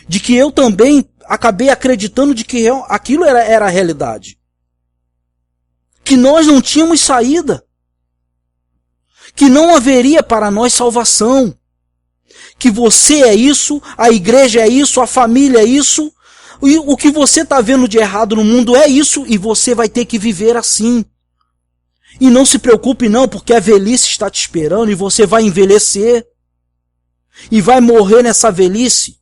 De que eu também acabei acreditando de que aquilo era a realidade. Que nós não tínhamos saída. Que não haveria para nós salvação. Que você é isso, a igreja é isso, a família é isso. E o que você está vendo de errado no mundo é isso e você vai ter que viver assim. E não se preocupe não, porque a velhice está te esperando e você vai envelhecer. E vai morrer nessa velhice.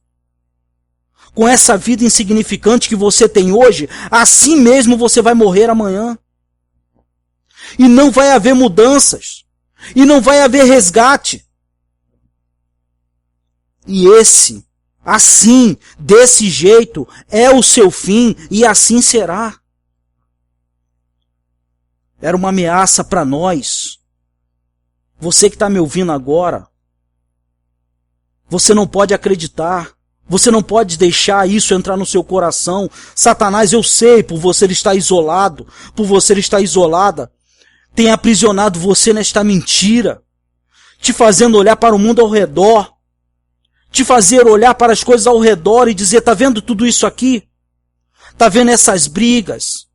Com essa vida insignificante que você tem hoje, assim mesmo você vai morrer amanhã. E não vai haver mudanças. E não vai haver resgate. E esse, assim, desse jeito, é o seu fim e assim será. Era uma ameaça para nós. Você que está me ouvindo agora, você não pode acreditar. Você não pode deixar isso entrar no seu coração. Satanás, eu sei, por você estar isolado, por você estar isolada, tem aprisionado você nesta mentira, te fazendo olhar para o mundo ao redor, te fazer olhar para as coisas ao redor e dizer, tá vendo tudo isso aqui? Tá vendo essas brigas?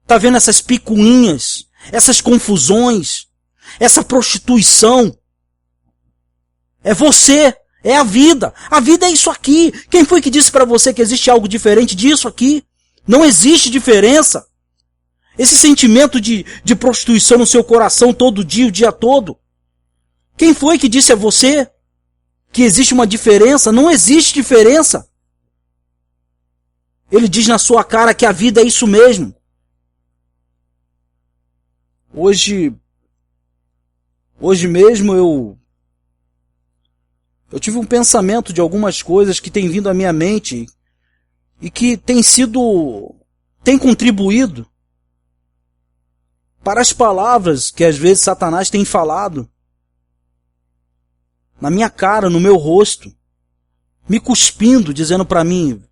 Tá vendo essas picuinhas? Essas confusões? Essa prostituição? É você, é a vida. A vida é isso aqui. Quem foi que disse para você que existe algo diferente disso aqui? Não existe diferença. Esse sentimento de prostituição no seu coração todo dia, o dia todo. Quem foi que disse a você que existe uma diferença? Não existe diferença. Ele diz na sua cara que a vida é isso mesmo. Hoje mesmo eu tive um pensamento de algumas coisas que têm vindo à minha mente e que tem contribuído para as palavras que às vezes Satanás tem falado na minha cara, no meu rosto, me cuspindo, dizendo para mim,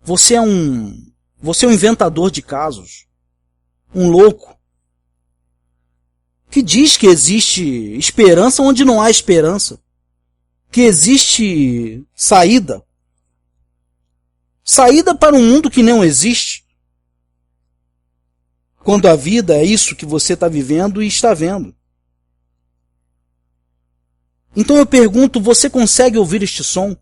você é um inventador de casos, um louco, que diz que existe esperança onde não há esperança, que existe saída para um mundo que não existe, quando a vida é isso que você está vivendo e está vendo. Então eu pergunto, você consegue ouvir este som?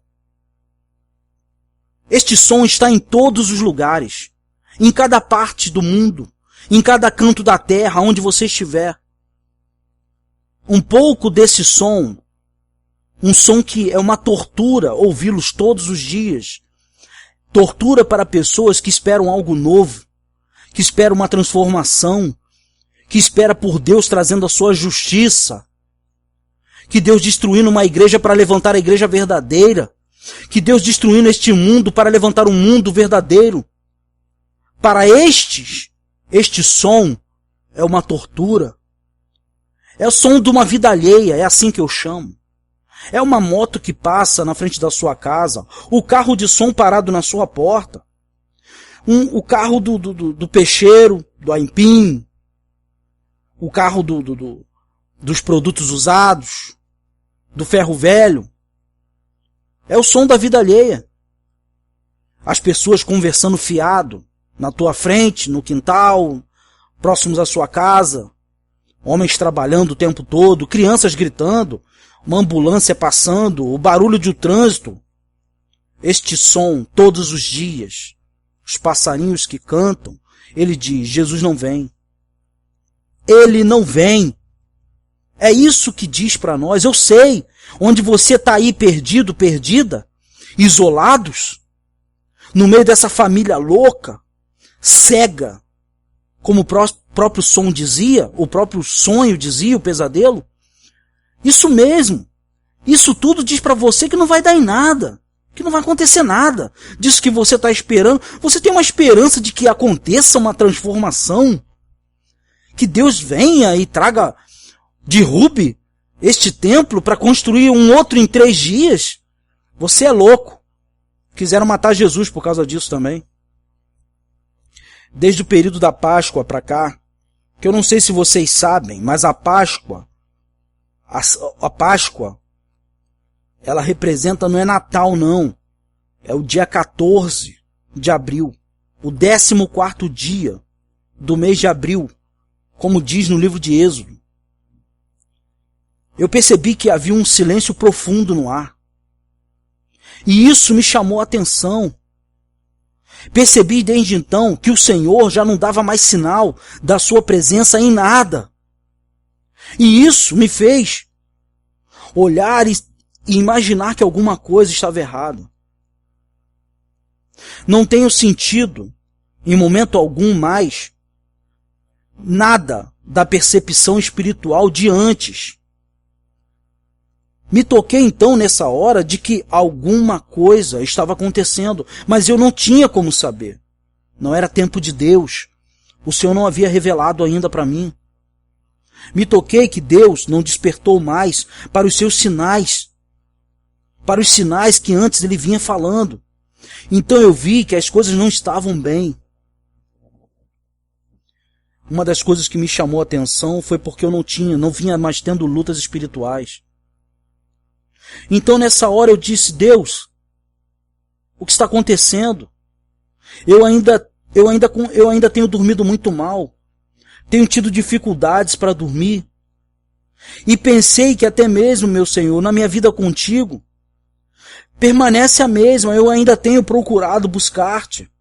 Este som está em todos os lugares, em cada parte do mundo, em cada canto da terra, onde você estiver. Um pouco desse som, um som que é uma tortura ouvi-los todos os dias. Tortura para pessoas que esperam algo novo, que esperam uma transformação, que espera por Deus trazendo a sua justiça, que Deus destruindo uma igreja para levantar a igreja verdadeira, que Deus destruindo este mundo para levantar um mundo verdadeiro. Para este som é uma tortura, É o som de uma vida alheia, é assim que eu chamo. É uma moto que passa na frente da sua casa, o carro de som parado na sua porta, o carro do peixeiro, do aipim, o carro dos produtos usados, do ferro velho. É o som da vida alheia. As pessoas conversando fiado, na tua frente, no quintal, próximos à sua casa, homens trabalhando o tempo todo, crianças gritando, uma ambulância passando, o barulho de trânsito. Este som todos os dias, os passarinhos que cantam, ele diz, Jesus não vem. Ele não vem. É isso que diz para nós. Eu sei, onde você está aí perdido, perdida, isolados, no meio dessa família louca, cega, como o próprio som dizia, o próprio sonho dizia, o pesadelo. Isso mesmo. Isso tudo diz para você que não vai dar em nada, que não vai acontecer nada. Diz que você está esperando. Você tem uma esperança de que aconteça uma transformação, que Deus venha e derrube este templo para construir um outro em 3 dias. Você é louco. Quiseram matar Jesus por causa disso também. Desde o período da Páscoa para cá, que eu não sei se vocês sabem, mas a Páscoa, ela representa, não é Natal não, é o dia 14 de abril, o 14º dia do mês de abril, como diz no livro de Êxodo. Eu percebi que havia um silêncio profundo no ar. E isso me chamou a atenção. Percebi desde então que o Senhor já não dava mais sinal da sua presença em nada. E isso me fez olhar e imaginar que alguma coisa estava errada. Não tenho sentido, em momento algum mais, nada da percepção espiritual de antes. Me toquei então nessa hora de que alguma coisa estava acontecendo, mas eu não tinha como saber. Não era tempo de Deus. O Senhor não havia revelado ainda para mim. Me toquei que Deus não despertou mais para os seus sinais, para os sinais que antes ele vinha falando. Então eu vi que as coisas não estavam bem. Uma das coisas que me chamou a atenção foi porque eu não vinha mais tendo lutas espirituais. Então nessa hora eu disse, Deus, o que está acontecendo? Eu ainda tenho dormido muito mal. Tenho tido dificuldades para dormir. E pensei que até mesmo, meu Senhor, na minha vida contigo, permanece a mesma. Eu ainda tenho procurado buscar-te.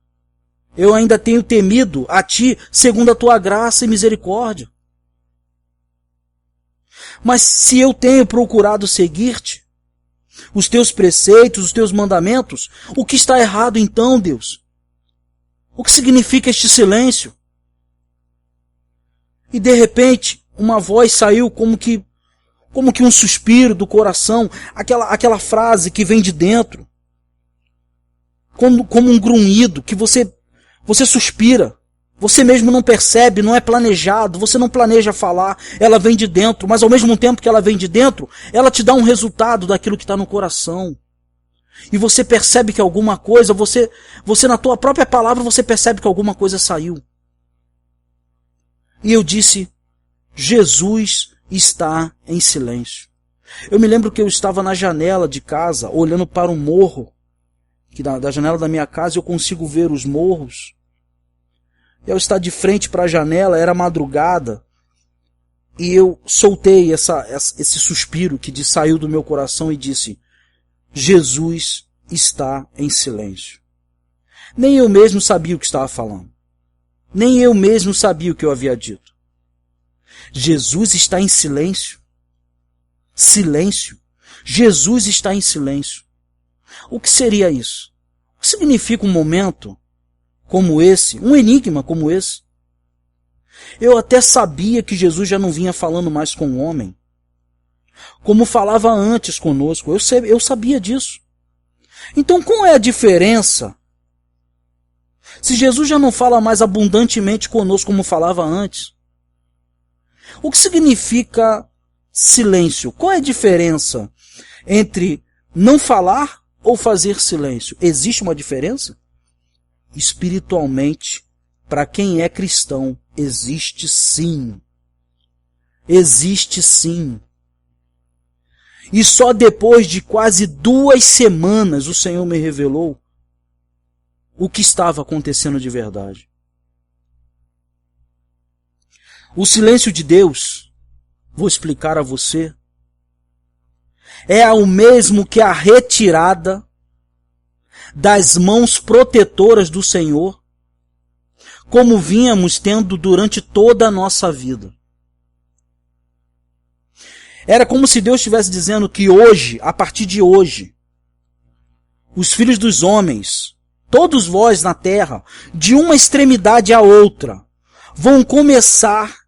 Eu ainda tenho temido a ti, segundo a tua graça e misericórdia. Mas se eu tenho procurado seguir-te, os teus preceitos, os teus mandamentos, o que está errado então, Deus? O que significa este silêncio? E de repente, uma voz saiu como que um suspiro do coração, aquela frase que vem de dentro, como um grunhido, que você suspira, você mesmo não percebe, não é planejado, você não planeja falar, ela vem de dentro, mas ao mesmo tempo que ela vem de dentro, ela te dá um resultado daquilo que está no coração. E você percebe que alguma coisa, você na tua própria palavra, você percebe que alguma coisa saiu. E eu disse, Jesus está em silêncio. Eu me lembro que eu estava na janela de casa, olhando para um morro, que da janela da minha casa eu consigo ver os morros. E ao estar de frente para a janela, era madrugada, e eu soltei esse suspiro que saiu do meu coração e disse, Jesus está em silêncio. Nem eu mesmo sabia o que estava falando. Nem eu mesmo sabia o que eu havia dito. Jesus está em silêncio. Silêncio. Jesus está em silêncio. O que seria isso? O que significa um momento como esse, um enigma como esse? Eu até sabia que Jesus já não vinha falando mais com o homem, como falava antes conosco. Eu sabia disso. Então qual é a diferença? Se Jesus já não fala mais abundantemente conosco como falava antes, O que significa silêncio? Qual é a diferença entre não falar ou fazer silêncio? Existe uma diferença? Espiritualmente, para quem é cristão, existe sim. Existe sim. E só depois de quase 2 semanas o Senhor me revelou o que estava acontecendo de verdade. O silêncio de Deus, vou explicar a você, é o mesmo que a retirada das mãos protetoras do Senhor, como vínhamos tendo durante toda a nossa vida. Era como se Deus estivesse dizendo que hoje, a partir de hoje, os filhos dos homens, todos vós na terra, de uma extremidade à outra, vão começar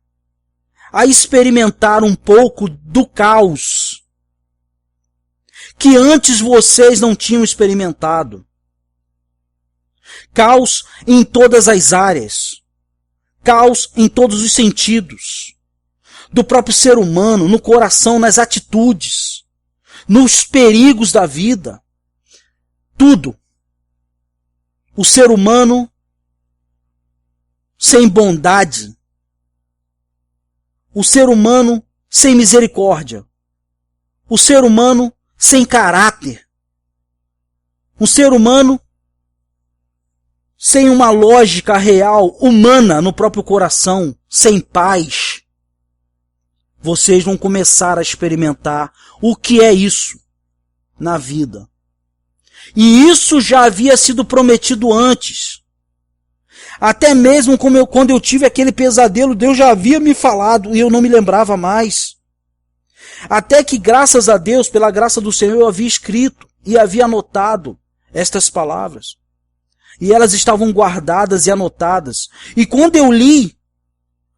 a experimentar um pouco do caos que antes vocês não tinham experimentado. Caos em todas as áreas. Caos em todos os sentidos. Do próprio ser humano, no coração, nas atitudes, nos perigos da vida. Tudo. O ser humano sem bondade. O ser humano sem misericórdia. O ser humano sem caráter. Um ser humano sem uma lógica real, humana no próprio coração, sem paz. Vocês vão começar a experimentar o que é isso na vida. E isso já havia sido prometido antes. Até mesmo quando eu tive aquele pesadelo, Deus já havia me falado e eu não me lembrava mais. Até que, graças a Deus, pela graça do Senhor, eu havia escrito e havia anotado estas palavras. E elas estavam guardadas e anotadas. E quando eu li,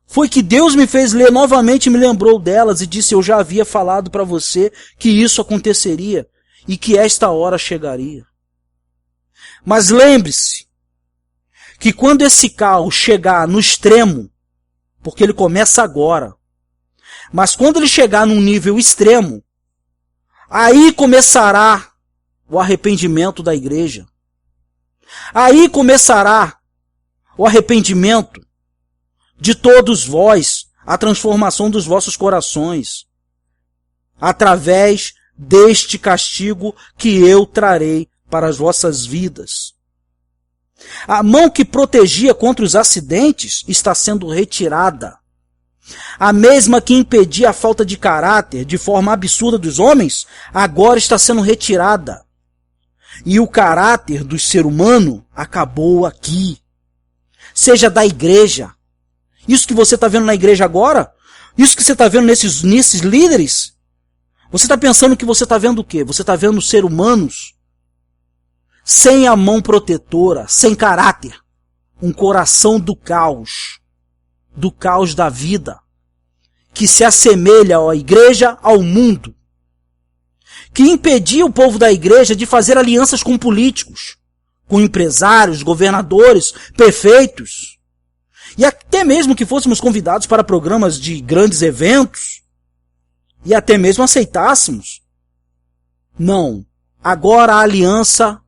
foi que Deus me fez ler novamente e me lembrou delas e disse: eu já havia falado para você que isso aconteceria e que esta hora chegaria. Mas lembre-se que quando esse caos chegar no extremo, porque ele começa agora, mas quando ele chegar num nível extremo, aí começará o arrependimento da igreja. Aí começará o arrependimento de todos vós, a transformação dos vossos corações, através deste castigo que eu trarei para as vossas vidas. A mão que protegia contra os acidentes está sendo retirada. A mesma que impedia a falta de caráter de forma absurda dos homens, agora está sendo retirada. E o caráter do ser humano acabou aqui. Seja da igreja. Isso que você está vendo na igreja agora, isso que você está vendo nesses líderes, você está pensando que você está vendo o quê? Você está vendo ser humanos sem a mão protetora, sem caráter, um coração do caos da vida, que se assemelha à igreja, ao mundo, que impedia o povo da igreja de fazer alianças com políticos, com empresários, governadores, prefeitos, e até mesmo que fôssemos convidados para programas de grandes eventos, e até mesmo aceitássemos. Não, agora a aliança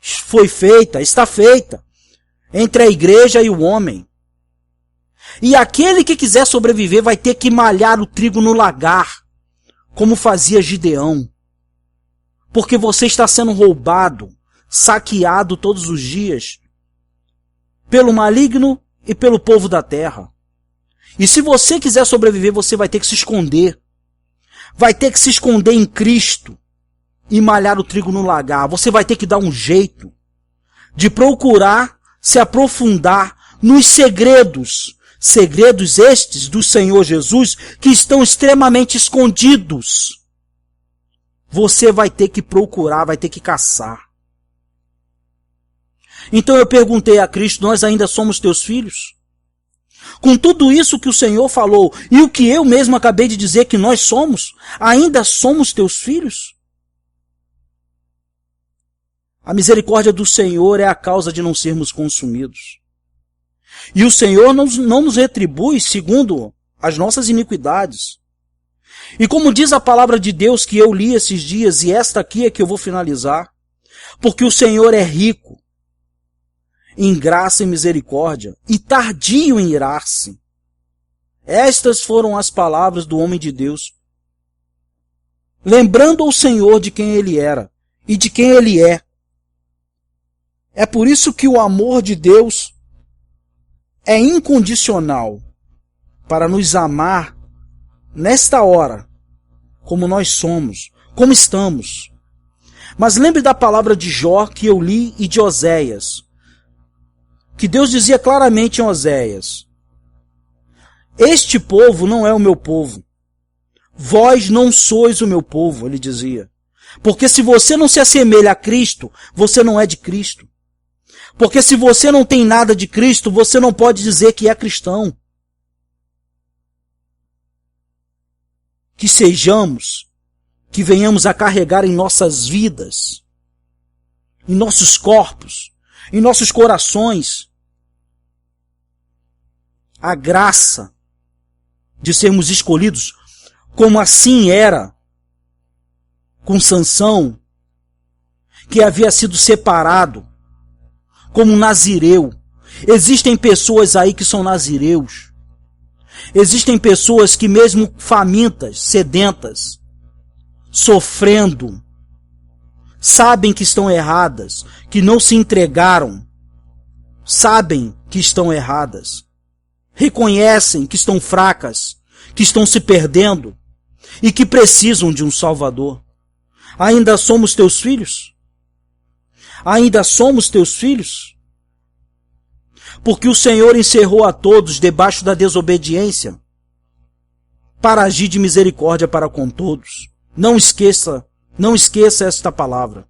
foi feita, está feita, entre a igreja e o homem. E aquele que quiser sobreviver vai ter que malhar o trigo no lagar, como fazia Gideão. Porque você está sendo roubado, saqueado todos os dias, pelo maligno e pelo povo da terra. E se você quiser sobreviver, você vai ter que se esconder. Vai ter que se esconder em Cristo e malhar o trigo no lagar. Você vai ter que dar um jeito de procurar se aprofundar nos segredos estes do Senhor Jesus que estão extremamente escondidos. Você vai ter que procurar, vai ter que caçar. Então eu perguntei a Cristo: nós ainda somos teus filhos? Com tudo isso que o Senhor falou e o que eu mesmo acabei de dizer que nós somos, ainda somos teus filhos? A misericórdia do Senhor é a causa de não sermos consumidos. E o Senhor não nos retribui segundo as nossas iniquidades. E como diz a palavra de Deus que eu li esses dias, e esta aqui é que eu vou finalizar, porque o Senhor é rico em graça e misericórdia, e tardio em irar-se. Estas foram as palavras do homem de Deus, lembrando ao Senhor de quem ele era e de quem ele é. É por isso que o amor de Deus é incondicional para nos amar nesta hora, como nós somos, como estamos. Mas lembre da palavra de Jó que eu li e de Oséias, que Deus dizia claramente em Oséias: este povo não é o meu povo. Vós não sois o meu povo, ele dizia. Porque se você não se assemelha a Cristo, você não é de Cristo. Porque se você não tem nada de Cristo, você não pode dizer que é cristão. Que sejamos, que venhamos a carregar em nossas vidas, em nossos corpos, em nossos corações, a graça de sermos escolhidos, como assim era com Sansão, que havia sido separado como nazireu. Existem pessoas aí que são nazireus. Existem pessoas que mesmo famintas, sedentas, sofrendo, sabem que estão erradas, que não se entregaram, sabem que estão erradas, reconhecem que estão fracas, que estão se perdendo e que precisam de um Salvador. Ainda somos teus filhos? Ainda somos teus filhos? Porque o Senhor encerrou a todos debaixo da desobediência para agir de misericórdia para com todos. Não esqueça esta palavra.